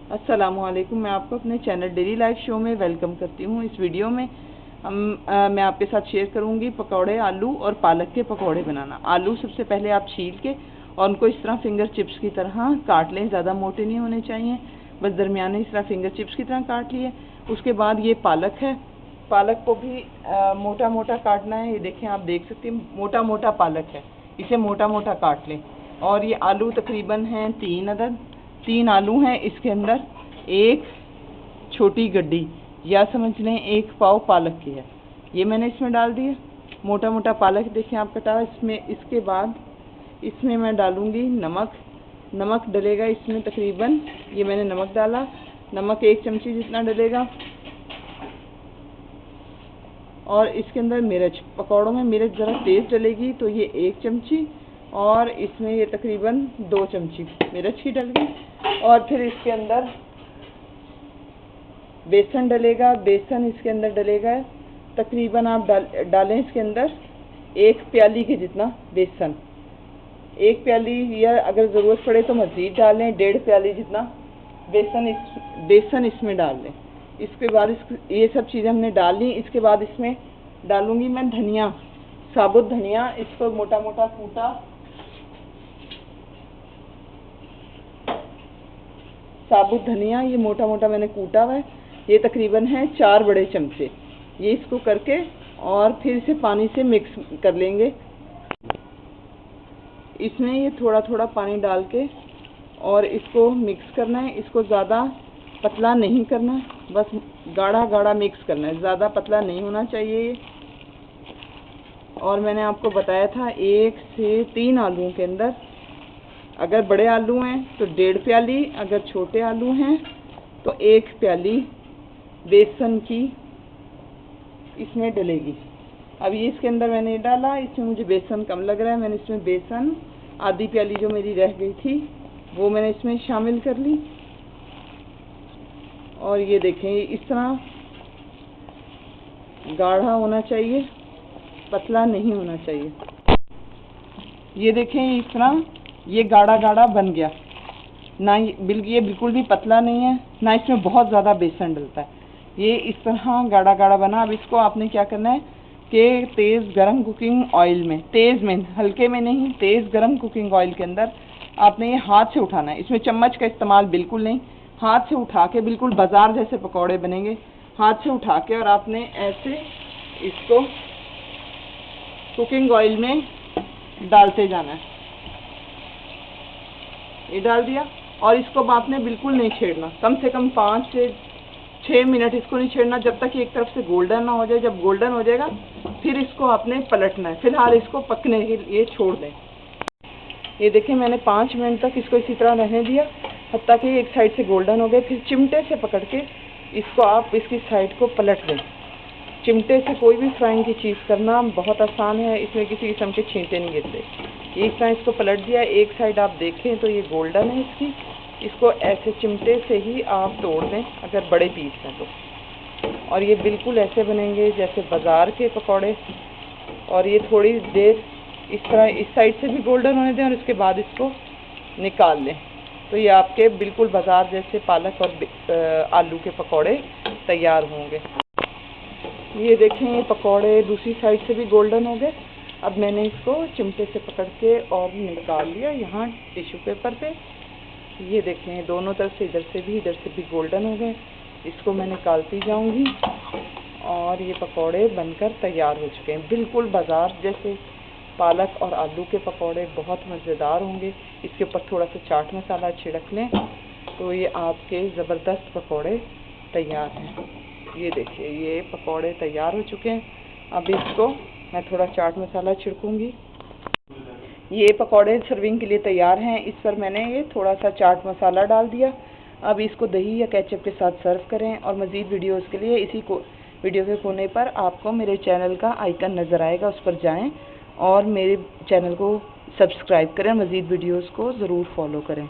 अस्सलामुअलैकुम। मैं आपको अपने चैनल डेली लाइफ शो में वेलकम करती हूँ। इस वीडियो में मैं आपके साथ शेयर करूँगी पकौड़े आलू और पालक के पकौड़े बनाना। आलू सबसे पहले आप छील के और उनको इस तरह फिंगर चिप्स की तरह काट लें। ज़्यादा मोटे नहीं होने चाहिए, बस दरमियाने इस तरह फिंगर चिप्स की तरह काट लिए। उसके बाद ये पालक है, पालक को भी मोटा मोटा काटना है। ये देखें, आप देख सकते हैं मोटा मोटा पालक है, इसे मोटा मोटा काट लें। और ये आलू तकरीबन हैं 3 अदद, 3 आलू हैं। इसके अंदर एक छोटी गड्डी या समझ लें 1 पाव पालक की है, ये मैंने इसमें डाल दिया। मोटा मोटा पालक देखें आप कटा इसमें। इसके बाद इसमें मैं डालूँगी नमक। नमक डलेगा इसमें तकरीबन, ये मैंने नमक डाला, नमक 1 चमची जितना डलेगा। और इसके अंदर मिर्च, पकौड़ों में मिर्च ज़रा तेज़ डलेगी तो ये 1 चमची, और इसमें ये तकरीबन 2 चमची मिर्च ही डल गई। और फिर इसके अंदर बेसन डलेगा। बेसन इसके अंदर डलेगा तकरीबन आप डालें इसके अंदर 1 प्याली के जितना बेसन, 1 प्याली, या अगर ज़रूरत पड़े तो मज़ीद डालें 1.5 प्याली जितना बेसन इसमें डाल लें। इसके बाद ये सब चीज़ें हमने डाल ली। इसके बाद इसमें डालूँगी मैं धनिया, साबुत धनिया। इसको मोटा मोटा कूटा, साबुत धनिया ये मोटा मोटा मैंने कूटा हुआ है। ये तकरीबन है 4 बड़े चमचे। ये इसको करके और फिर इसे पानी से मिक्स कर लेंगे। इसमें ये थोड़ा थोड़ा पानी डाल के और इसको मिक्स करना है। इसको ज़्यादा पतला नहीं करना, बस गाढ़ा गाढ़ा मिक्स करना है, ज़्यादा पतला नहीं होना चाहिए ये। और मैंने आपको बताया था 1 से 3 आलूओं के अंदर, अगर बड़े आलू हैं तो 1.5 प्याली, अगर छोटे आलू हैं तो 1 प्याली बेसन की इसमें डलेगी। अब ये इसके अंदर मैंने डाला, इसमें मुझे बेसन कम लग रहा है, मैंने इसमें बेसन आधी प्याली जो मेरी रह गई थी वो मैंने इसमें शामिल कर ली। और ये देखें, इस तरह गाढ़ा होना चाहिए, पतला नहीं होना चाहिए। ये देखें इस तरह ये गाढ़ा गाढ़ा बन गया ना, ये बिल्कुल भी पतला नहीं है, ना इसमें बहुत ज़्यादा बेसन डलता है। ये इस तरह गाढ़ा गाढ़ा बना। अब इसको आपने क्या करना है कि तेज़ गरम कुकिंग ऑयल में, तेज़ में, हल्के में नहीं, तेज़ गरम कुकिंग ऑयल के अंदर आपने ये हाथ से उठाना है। इसमें चम्मच का इस्तेमाल बिल्कुल नहीं, हाथ से उठा के, बिल्कुल बाजार जैसे पकौड़े बनेंगे। हाथ से उठा के और आपने ऐसे इसको कुकिंग ऑयल में डालते जाना है। ये डाल दिया और इसको आपने बिल्कुल नहीं छेड़ना, कम से कम 5 से 6 मिनट इसको नहीं छेड़ना, जब तक कि एक तरफ से गोल्डन ना हो जाए। जब गोल्डन हो जाएगा फिर इसको आपने पलटना है। फिलहाल इसको पकने के लिए छोड़ दें। ये देखें, मैंने 5 मिनट तक इसको इसी तरह रहने दिया, हत्ता कि एक साइड से गोल्डन हो गए। फिर चिमटे से पकड़ के इसको आप इसकी साइड को पलट दें। चिमटे से कोई भी फ्राइंग की चीज़ करना बहुत आसान है, इसमें किसी किस्म के छींटे नहीं गिरते। एक तरह इसको पलट दिया, एक साइड आप देखें तो ये गोल्डन है इसकी। इसको ऐसे चिमटे से ही आप तोड़ दें अगर बड़े पीस हैं तो, और ये बिल्कुल ऐसे बनेंगे जैसे बाज़ार के पकौड़े। और ये थोड़ी देर इस तरह इस साइड से भी गोल्डन होने दें और इसके बाद इसको निकाल लें, तो ये आपके बिल्कुल बाज़ार जैसे पालक और आलू के पकौड़े तैयार होंगे। ये देखें, ये पकौड़े दूसरी साइड से भी गोल्डन हो गए। अब मैंने इसको चिमटे से पकड़ के और निकाल लिया यहाँ टिश्यू पेपर पे। ये देखें, दोनों तरफ से, इधर से भी गोल्डन हो गए। इसको मैं निकालती जाऊंगी और ये पकौड़े बनकर तैयार हो चुके हैं, बिल्कुल बाज़ार जैसे पालक और आलू के पकौड़े, बहुत मज़ेदार होंगे। इसके ऊपर थोड़ा सा चाट मसाला छिड़क लें तो ये आपके ज़बरदस्त पकौड़े तैयार हैं। ये देखिए, ये पकौड़े तैयार हो चुके हैं। अब इसको मैं थोड़ा चाट मसाला छिड़कूंगी। ये पकौड़े सर्विंग के लिए तैयार हैं। इस पर मैंने ये थोड़ा सा चाट मसाला डाल दिया। अब इसको दही या केचप के साथ सर्व करें। और मज़ीद वीडियोस के लिए इसी को वीडियो के कोने पर आपको मेरे चैनल का आइकन नज़र आएगा, उस पर जाएं और मेरे चैनल को सब्सक्राइब करें। मज़ीद वीडियोस को ज़रूर फॉलो करें।